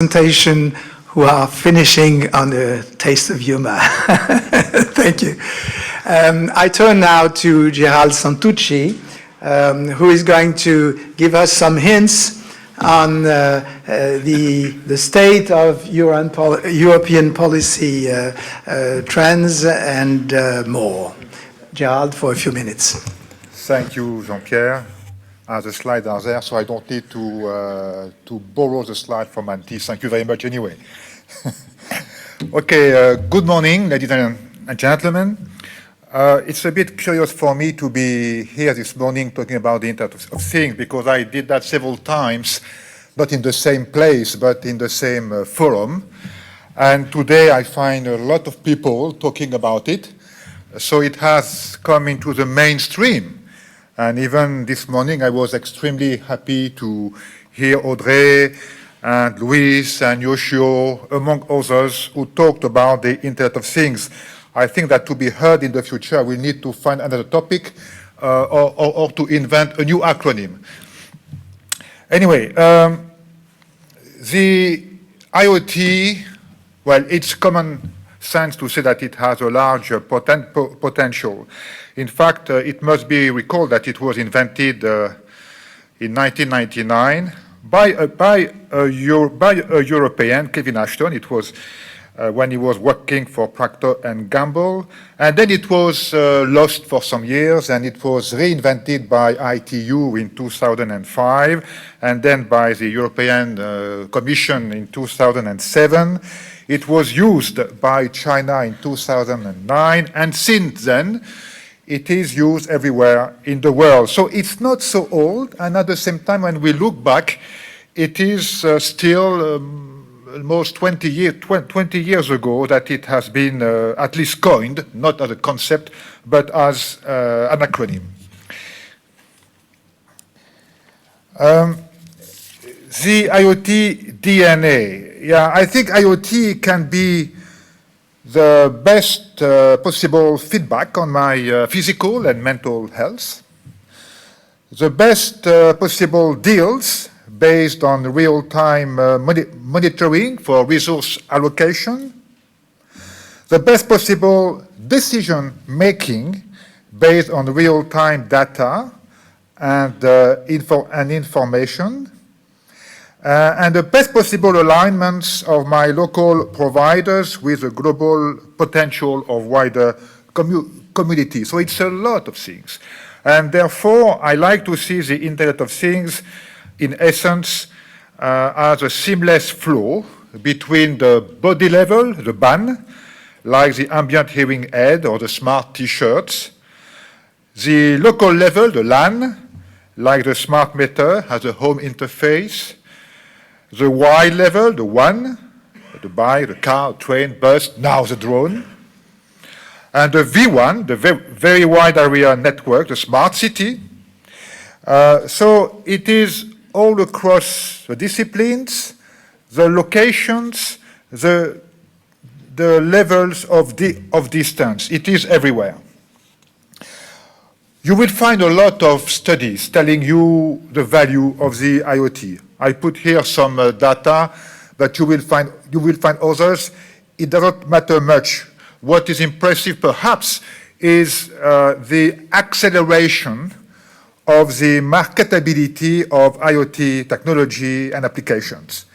presentation who are finishing on a taste of humor. Thank you. I turn now to Gerard Santucci, who is going to give us some hints on the state of European policy trends and more. Gerard, for a few minutes. Thank you, Jean-Pierre. The slides are there, so I don't need to borrow the slide from Antti. Thank you very much anyway. Okay, good morning, ladies and gentlemen. It's a bit curious for me to be here this morning talking about the Internet of Things, because I did that several times, not in the same place, but in the same forum. And today I find a lot of people talking about it, so it has come into the mainstream. And even this morning, I was extremely happy to hear Audrey and Luis and Yoshio, among others, who talked about the Internet of Things. I think that to be heard in the future, we need to find another topic or to invent a new acronym. Anyway, the IoT, well, it's common sense to say that it has a large potential. In fact, it must be recalled that it was invented in 1999 by a European, Kevin Ashton. It was when he was working for Procter & Gamble. And then it was lost for some years, and it was reinvented by ITU in 2005, and then by the European Commission in 2007. It was used by China in 2009, and since then, it is used everywhere in the world. So it's not so old, and at the same time, when we look back, it is still almost 20 years ago that it has been at least coined, not as a concept, but as an acronym. The IoT DNA. Yeah, I think IoT can be the best possible feedback on my physical and mental health, the best possible deals based on real-time monitoring for resource allocation, the best possible decision-making based on real-time data and information, and the best possible alignments of my local providers with the global potential of wider community. So it's a lot of things. And therefore, I like to see the Internet of Things, in essence, as a seamless flow between the body level, the BAN, like the ambient hearing aid or the smart T-shirts, the local level, the LAN, like the smart meter has a home interface, the wide level, the WAN, the bike, the car, train, bus, now the drone. And the V1, the very wide area network, the smart city. So it is all across the disciplines, the locations, the levels of distance. It is everywhere. You will find a lot of studies telling you the value of the IoT. I put here some data, but you will find others. It doesn't matter much. What is impressive, perhaps, is the acceleration of the marketability of IoT technology and applications.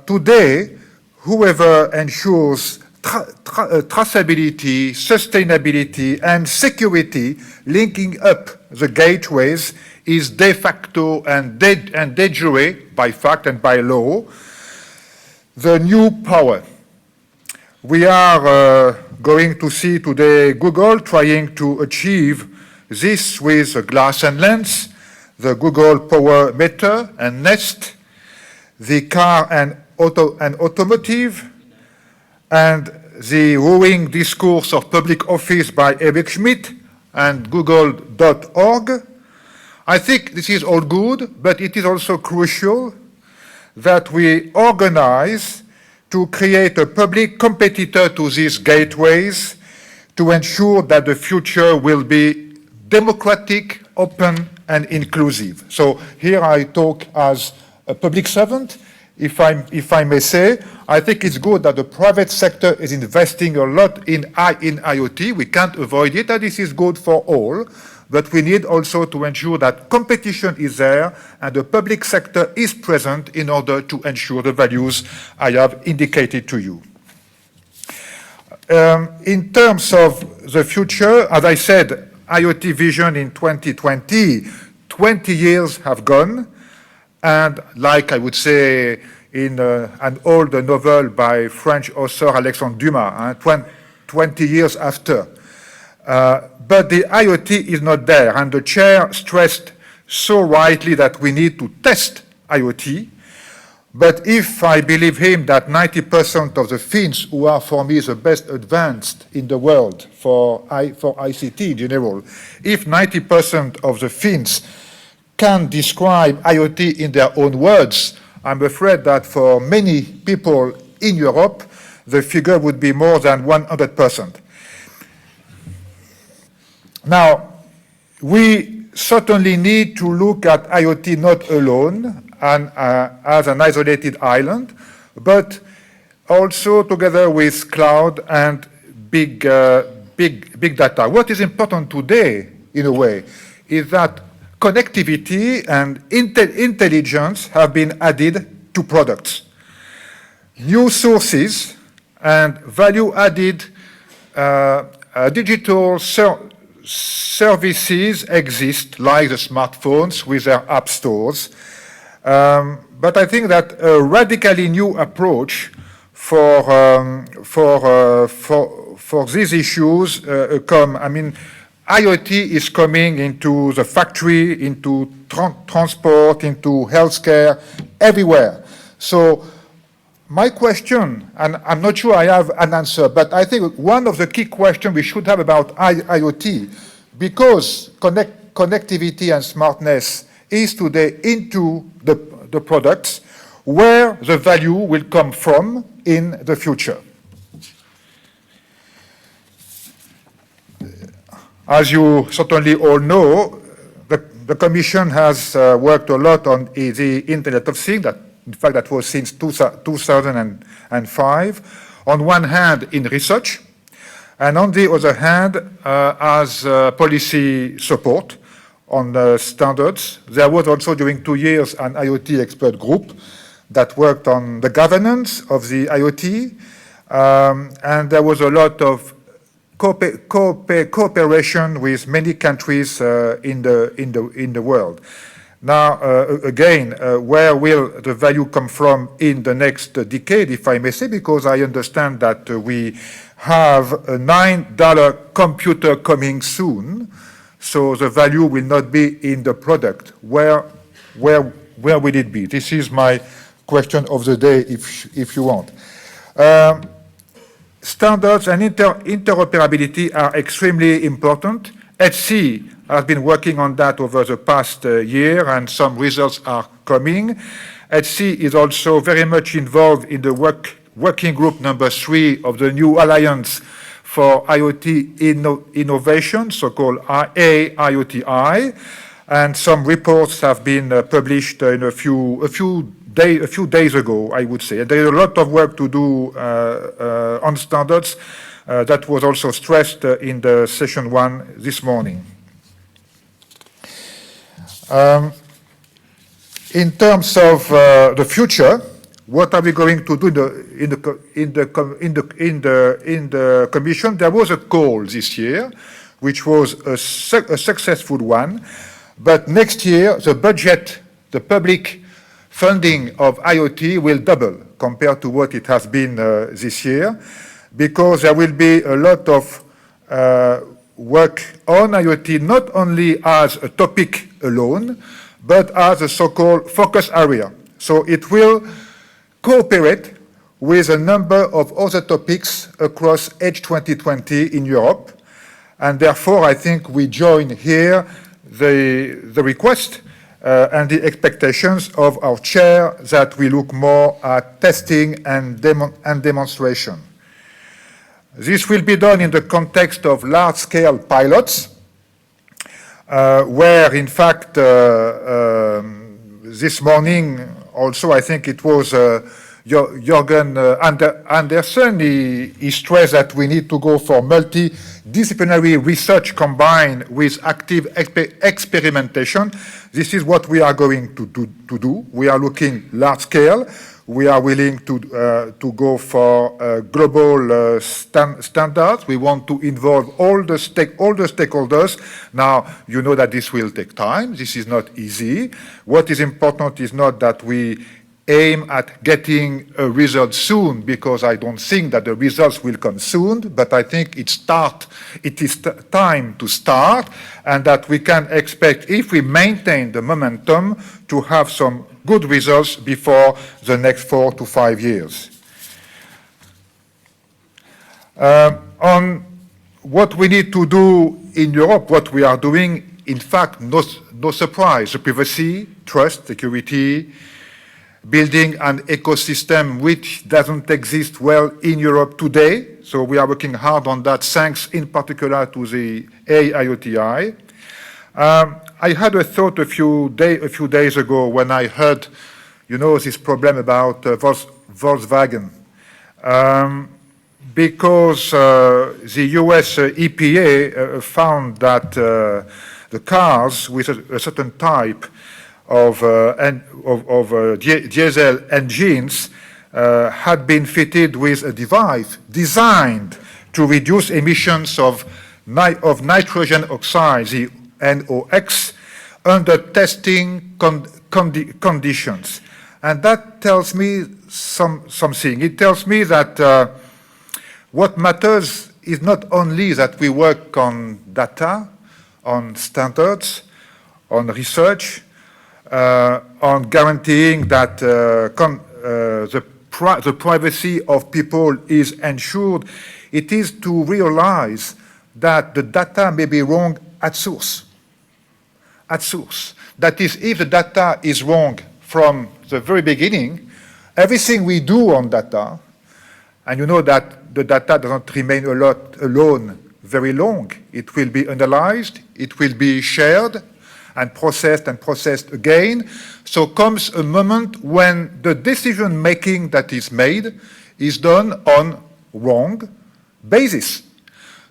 Today, whoever ensures traceability, sustainability, and security linking up the gateways is de facto and de jure, by fact and by law, the new power. We are going to see today Google trying to achieve this with a glass and lens, the Google Power Meter and Nest, the car and automotive, and the wooing discourse of public office by Eric Schmidt and Google.org. I think this is all good, but it is also crucial that we organize to create a public competitor to these gateways to ensure that the future will be democratic, open, and inclusive. So here I talk as a public servant if I may say. I think it's good that the private sector is investing a lot in IoT. We can't avoid it, and this is good for all. But we need also to ensure that competition is there and the public sector is present in order to ensure the values I have indicated to you. In terms of the future, as I said, IoT vision in 2020, 20 years have gone, and like I would say in an old novel by French author Alexandre Dumas, 20 years after. But the IoT is not there, and the chair stressed so rightly that we need to test IoT. But if I believe him that 90% of the Finns, who are for me the best advanced in the world for ICT in general, if 90% of the Finns can describe IoT in their own words, I'm afraid that for many people in Europe, the figure would be more than 100%. Now, we certainly need to look at IoT not alone and as an isolated island, but also together with cloud and big data. What is important today, in a way, is that connectivity and intelligence have been added to products. New sources and value-added digital services exist, like the smartphones with their app stores. But I think that a radically new approach for these issues come. I mean, IoT is coming into the factory, into transport, into healthcare, everywhere. So my question, and I'm not sure I have an answer, but I think one of the key questions we should have about IoT, because connectivity and smartness is today into the products, where the value will come from in the future. As you certainly all know, the Commission has worked a lot on the Internet of Things. In fact, that was since 2005. On one hand, in research, and on the other hand, as policy support on standards. There was also during 2 years an IoT expert group that worked on the governance of the IoT, and there was a lot of cooperation with many countries in the world. Now, again, where will the value come from in the next decade, if I may say, because I understand that we have a $9 computer coming soon, so the value will not be in the product. Where will it be? This is my question of the day, if you want. Standards and interoperability are extremely important. HC has been working on that over the past year, and some results are coming. HC is also very much involved in the working group number 3 of the new Alliance for IoT Innovation, so-called AIoTI, and some reports have been published in a few days ago, I would say. And there is a lot of work to do on standards. That was also stressed in the session 1 this morning. In terms of the future, what are we going to do in the Commission? There was a call this year, which was a successful one. But next year, the budget, the public funding of IoT will double compared to what it has been this year, because there will be a lot of work on IoT, not only as a topic alone, but as a so-called focus area. So it will cooperate with a number of other topics across Edge 2020 in Europe. And therefore, I think we join here the request and the expectations of our chair that we look more at testing and demonstration. This will be done in the context of large-scale pilots, where, in fact, this morning also, I think it was Jürgen Andersen, he stressed that we need to go for multidisciplinary research combined with active experimentation. This is what we are going to do. We are looking large scale. We are willing to go for global standards. We want to involve all the stakeholders. Now, you know that this will take time. This is not easy. What is important is not that we aim at getting a result soon, because I don't think that the results will come soon, but I think it is time to start, and that we can expect, if we maintain the momentum, to have some good results before the next 4 to 5 years. On what we need to do in Europe, what we are doing, in fact, no surprise. The privacy, trust, security, building an ecosystem which doesn't exist well in Europe today. So we are working hard on that, thanks in particular to the AIoTI. I had a thought a few days ago when I heard, this problem about Volkswagen. Because the US EPA found that the cars with a certain type of diesel engines had been fitted with a device designed to reduce emissions of nitrogen oxide, the NOx, under testing conditions. And that tells me something. It tells me that what matters is not only that we work on data, on standards, on research, on guaranteeing that the privacy of people is ensured. It is to realize that the data may be wrong at source. At source. That is, if the data is wrong from the very beginning, everything we do on data, and you know that the data doesn't remain alone very long. It will be analyzed, it will be shared, and processed again. So comes a moment when the decision-making that is made is done on wrong basis.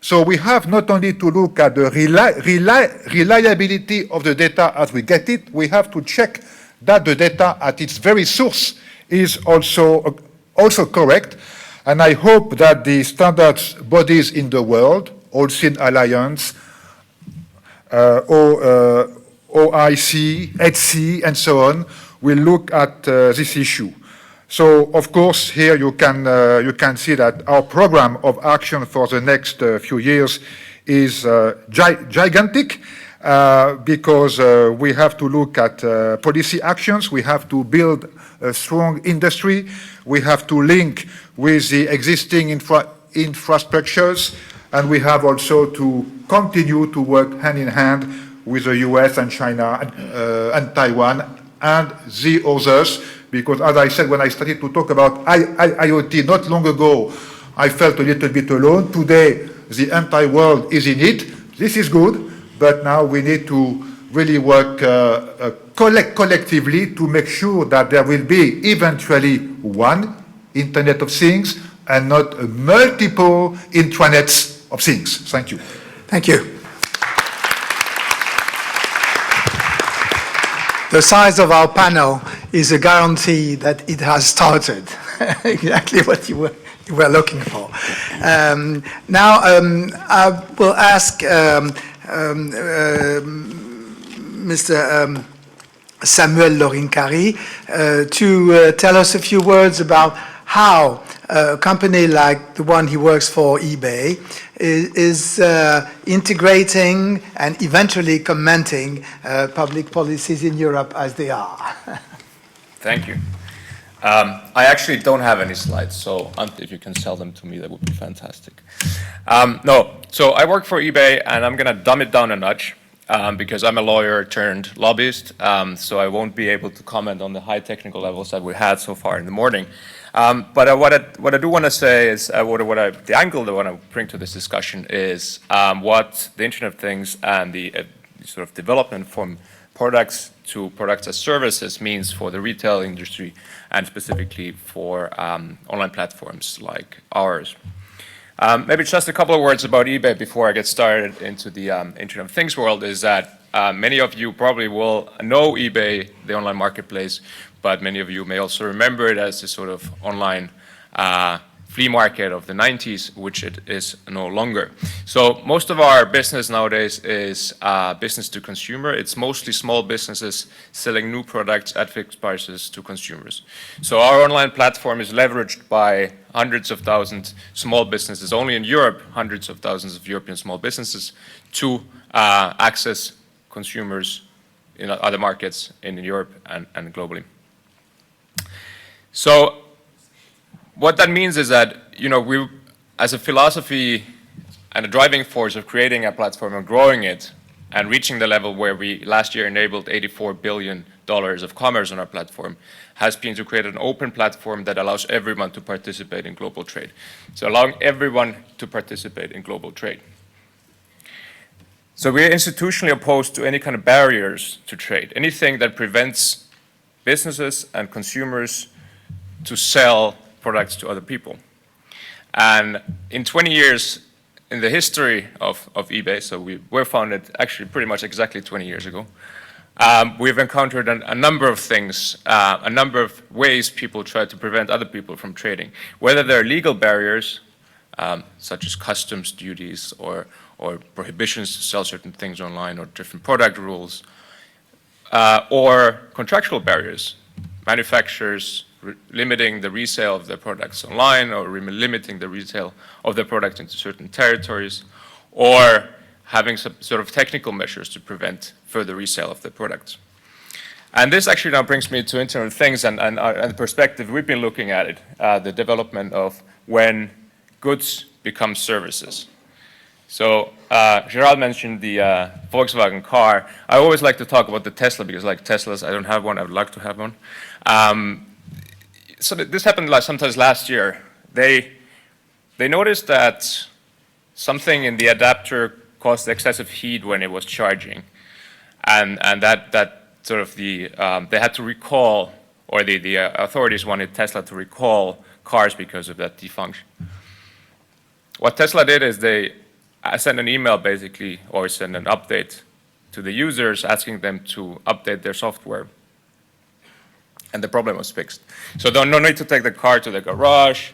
So we have not only to look at the reliability of the data as we get it, we have to check that the data at its very source is also correct. And I hope that the standards bodies in the world, OIC Alliance, OIC, ETSI, and so on, will look at this issue. So, of course, here you can see that our program of action for the next few years is gigantic, because we have to look at policy actions, we have to build a strong industry, we have to link with the existing infrastructures, and we have also to continue to work hand in hand with the US and China and Taiwan and the others, because as I said when I started to talk about IoT not long ago, I felt a little bit alone. Today, the entire world is in it. This is good, but now we need to really work collectively to make sure that there will be eventually one Internet of Things and not multiple intranets of things. Thank you. Thank you. The size of our panel is a guarantee that it has started. Exactly what you were looking for. Now, I will ask Mr. Samuel Lorincari to tell us a few words about how a company like the one he works for, eBay, is integrating and eventually commenting public policies in Europe as they are. Thank you. I actually don't have any slides, so if you can sell them to me, that would be fantastic. So I work for eBay, and I'm going to dumb it down a notch because I'm a lawyer turned lobbyist, so I won't be able to comment on the high technical levels that we had so far in the morning. But what I do want to say is, the angle that I want to bring to this discussion is what the Internet of Things and the sort of development from products to products as services means for the retail industry and specifically for online platforms like ours. Maybe just a couple of words about eBay before I get started into the Internet of Things world is that many of you probably will know eBay, the online marketplace, but many of you may also remember it as a sort of online flea market of the 90s, which it is no longer. So most of our business nowadays is business to consumer. It's mostly small businesses selling new products at fixed prices to consumers. So our online platform is leveraged by hundreds of thousands small businesses, only in Europe, hundreds of thousands of European small businesses to access consumers in other markets in Europe and globally. So what that means is that, we, as a philosophy and a driving force of creating a platform and growing it and reaching the level where we last year enabled $84 billion of commerce on our platform, has been to create an open platform that allows everyone to participate in global trade. So allowing everyone to participate in global trade. So we're institutionally opposed to any kind of barriers to trade, anything that prevents businesses and consumers to sell products to other people. And in 20 years in the history of eBay, so we were founded actually pretty much exactly 20 years ago, we've encountered a number of things, a number of ways people try to prevent other people from trading, whether they're legal barriers, such as customs duties or prohibitions to sell certain things online or different product rules, or contractual barriers, manufacturers limiting the resale of their products online or limiting the resale of their products into certain territories, or having some sort of technical measures to prevent further resale of their products. And this actually now brings me to Internet of Things and the perspective we've been looking at it, the development of when goods become services. So Gerard mentioned the Volkswagen car. I always like to talk about the Tesla because like Teslas, I don't have one, I would like to have one. So this happened sometimes last year. They noticed that something in the adapter caused excessive heat when it was charging, and that sort of they had to recall, or the authorities wanted Tesla to recall cars because of that defunction. What Tesla did is they sent an email basically, or sent an update to the users asking them to update their software. And the problem was fixed. So no need to take the car to the garage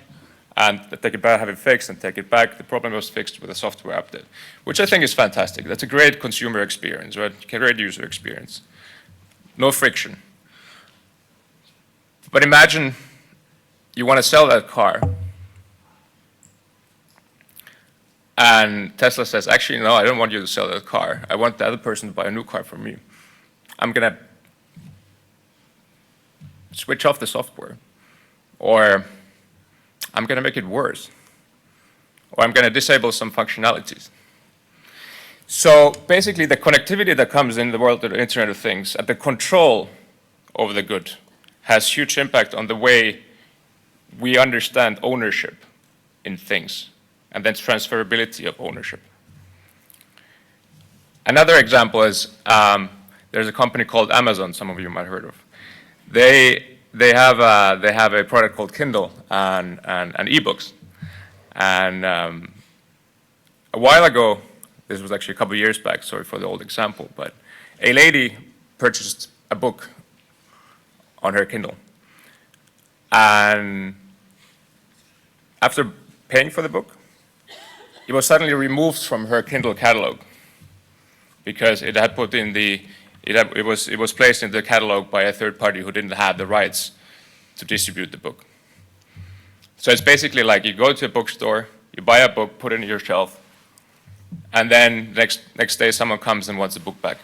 and take it back, have it fixed and take it back. The problem was fixed with a software update, which I think is fantastic. That's a great consumer experience, right? Great user experience. No friction. But imagine you want to sell that car and Tesla says, actually, no, I don't want you to sell that car. I want the other person to buy a new car from me. I'm going to switch off the software, or I'm going to make it worse, or I'm going to disable some functionalities. So basically the connectivity that comes in the world of the Internet of Things and the control over the good has huge impact on the way we understand ownership in things and then transferability of ownership. Another example is there's a company called Amazon, some of you might have heard of. They have a product called Kindle and ebooks. And a while ago, this was actually a couple of years back, sorry for the old example, but a lady purchased a book on her Kindle. And after paying for the book, it was suddenly removed from her Kindle catalog because it had put in it was placed in the catalog by a third party who didn't have the rights to distribute the book. So it's basically like you go to a bookstore, you buy a book, put it in your shelf, and then next day someone comes and wants the book back.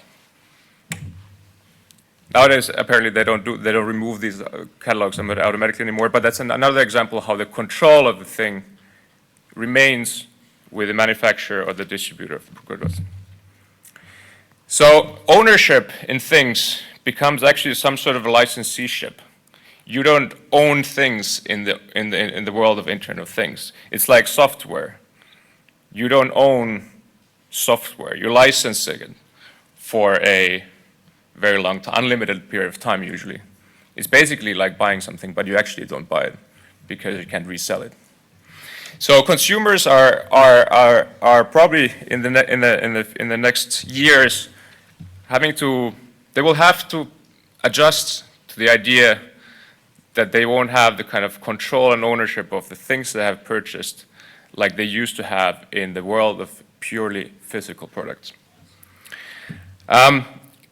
Nowadays, apparently they don't remove these catalogs automatically anymore, but that's another example of how the control of the thing remains with the manufacturer or the distributor of the goods. So ownership in things becomes actually some sort of a licenseeship. You don't own things in the world of Internet of Things. It's like software. You don't own software. You're licensing it for a very long time, unlimited period of time usually. It's basically like buying something, but you actually don't buy it because you can't resell it. So consumers are probably in the next years they will have to adjust to the idea that they won't have the kind of control and ownership of the things they have purchased like they used to have in the world of purely physical products.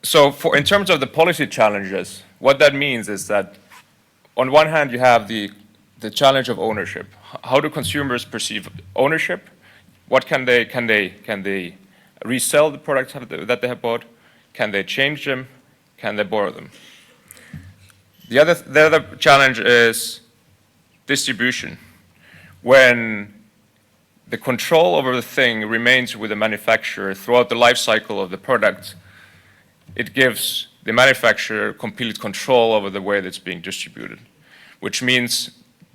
So in terms of the policy challenges, what that means is that on one hand you have the challenge of ownership. How do consumers perceive ownership? What can they resell the products that they have bought? Can they change them? Can they borrow them? The other challenge is distribution. When the control over the thing remains with the manufacturer throughout the life cycle of the product, it gives the manufacturer complete control over the way that's being distributed, which means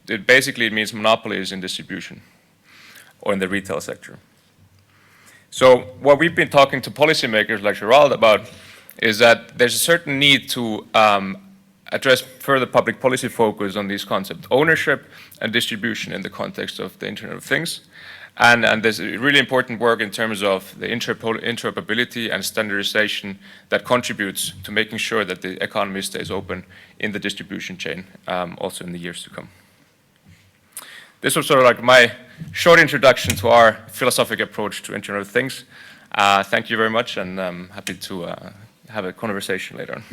it means monopolies in distribution or in the retail sector. So what we've been talking to policymakers like Gerard about is that there's a certain need to address further public policy focus on these concepts, ownership and distribution in the context of the Internet of Things. And there's really important work in terms of the interoperability and standardization that contributes to making sure that the economy stays open in the distribution chain, also in the years to come. This was sort of like my short introduction to our philosophic approach to Internet of Things. Thank you very much, and I'm happy to have a conversation later on.